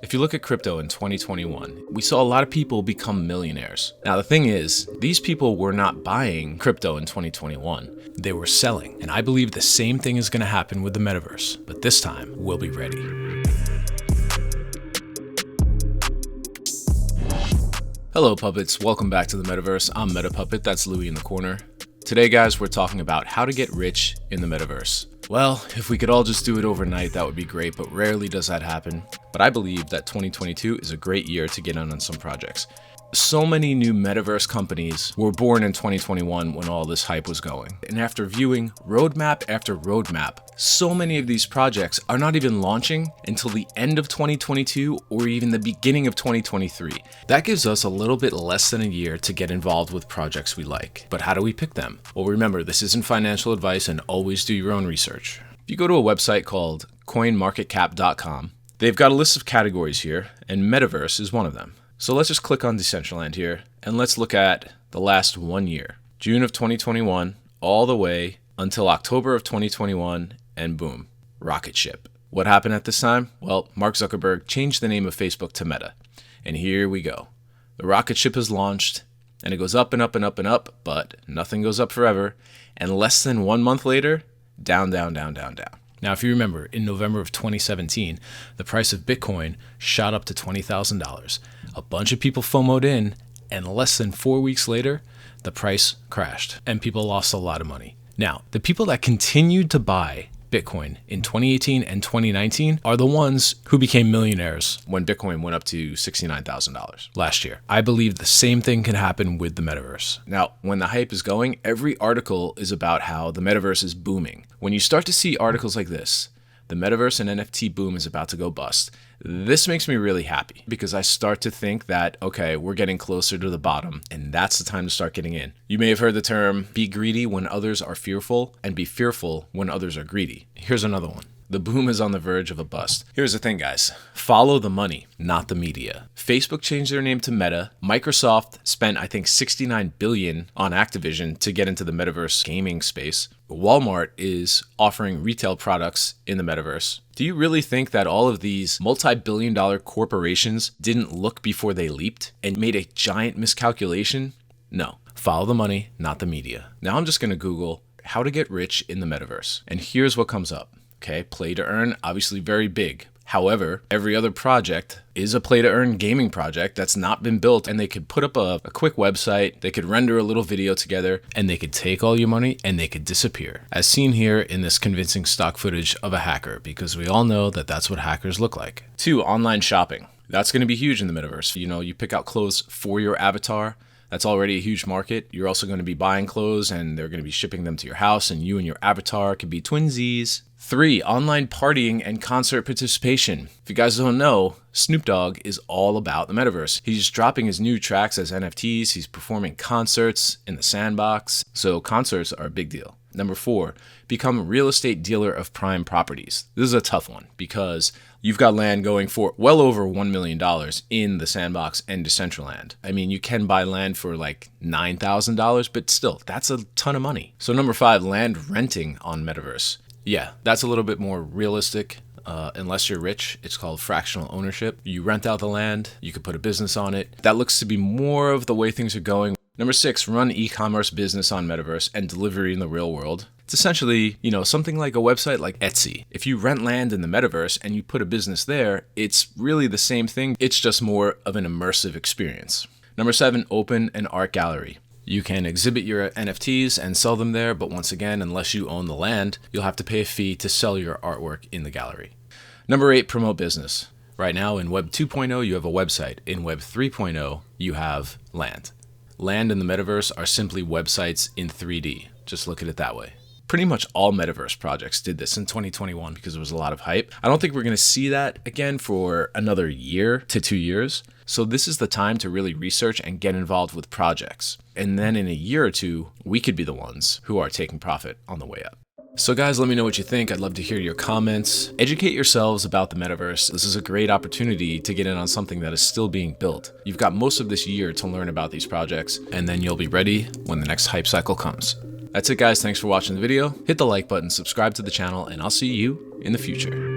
If you look at crypto in 2021, we saw a lot of people become millionaires. Now, the thing is, these people were not buying crypto in 2021. They were selling. And I believe the same thing is going to happen with the metaverse, but this time we'll be ready. Hello, puppets. Welcome back to the metaverse. I'm Meta Puppet. That's Louie in the corner. Today, guys, we're talking about how to get rich in the metaverse. Well, if we could all just do it overnight, that would be great, but rarely does that happen. But I believe that 2022 is a great year to get in on some projects. So many new metaverse companies were born in 2021 when all this hype was going. And after viewing roadmap after roadmap, so many of these projects are not even launching until the end of 2022 or even the beginning of 2023. That gives us a little bit less than a year to get involved with projects we like. But how do we pick them? Well, remember, this isn't financial advice and always do your own research. If you go to a website called coinmarketcap.com, they've got a list of categories here, and Metaverse is one of them. So let's just click on Decentraland here, and let's look at the last 1 year. June of 2021, all the way until October of 2021, and boom, rocket ship. What happened at this time? Well, Mark Zuckerberg changed the name of Facebook to Meta. And here we go. The rocket ship has launched, and it goes up and up and up and up, but nothing goes up forever. And less than 1 month later, down, down, down, down, down. Now, if you remember, in November of 2017, the price of Bitcoin shot up to $20,000. A bunch of people FOMO'd in, and less than 4 weeks later, the price crashed, and people lost a lot of money. Now, the people that continued to buy Bitcoin in 2018 and 2019 are the ones who became millionaires when Bitcoin went up to $69,000 last year. I believe the same thing can happen with the metaverse. Now, when the hype is going, every article is about how the metaverse is booming. When you start to see articles like this, the metaverse and NFT boom is about to go bust. This makes me really happy because I start to think that, okay, we're getting closer to the bottom, and that's the time to start getting in. You may have heard the term, be greedy when others are fearful, and be fearful when others are greedy. Here's another one. The boom is on the verge of a bust. Here's the thing, guys. Follow the money, not the media. Facebook changed their name to Meta. Microsoft spent, I think, $69 billion on Activision to get into the metaverse gaming space. Walmart is offering retail products in the metaverse. Do you really think that all of these multi-billion-dollar corporations didn't look before they leaped and made a giant miscalculation? No. Follow the money, not the media. Now I'm just going to Google how to get rich in the metaverse. And here's what comes up. Okay, play to earn, obviously very big. However, every other project is a play to earn gaming project that's not been built, and they could put up a quick website, they could render a little video together, and they could take all your money and they could disappear. As seen here in this convincing stock footage of a hacker, because we all know that that's what hackers look like. 2, online shopping. That's going to be huge in the metaverse. You know, you pick out clothes for your avatar. That's already a huge market. You're also going to be buying clothes and they're going to be shipping them to your house, and you and your avatar could be twinsies. 3, online partying and concert participation. If you guys don't know, Snoop Dogg is all about the metaverse. He's dropping his new tracks as NFTs. He's performing concerts in the sandbox. So concerts are a big deal. Number 4, become a real estate dealer of prime properties. This is a tough one because you've got land going for well over $1 million in the sandbox and Decentraland. I mean, you can buy land for like $9,000, but still, that's a ton of money. So number 5, land renting on Metaverse. Yeah, that's a little bit more realistic. Unless you're rich, it's called fractional ownership. You rent out the land, you could put a business on it. That looks to be more of the way things are going. Number 6, run e-commerce business on Metaverse and delivery in the real world. It's essentially, something like a website like Etsy. If you rent land in the metaverse and you put a business there, it's really the same thing. It's just more of an immersive experience. Number 7, open an art gallery. You can exhibit your NFTs and sell them there, but once again, unless you own the land, you'll have to pay a fee to sell your artwork in the gallery. Number 8, promote business. Right now in Web 2.0, you have a website. In Web 3.0, you have land. Land in the metaverse are simply websites in 3D. Just look at it that way. Pretty much all metaverse projects did this in 2021 because there was a lot of hype. I don't think we're going to see that again for another year to 2 years. So this is the time to really research and get involved with projects. And then in a year or two, we could be the ones who are taking profit on the way up. So guys, let me know what you think. I'd love to hear your comments. Educate yourselves about the metaverse. This is a great opportunity to get in on something that is still being built. You've got most of this year to learn about these projects, and then you'll be ready when the next hype cycle comes. That's it, guys. Thanks for watching the video. Hit the like button, subscribe to the channel, and I'll see you in the future.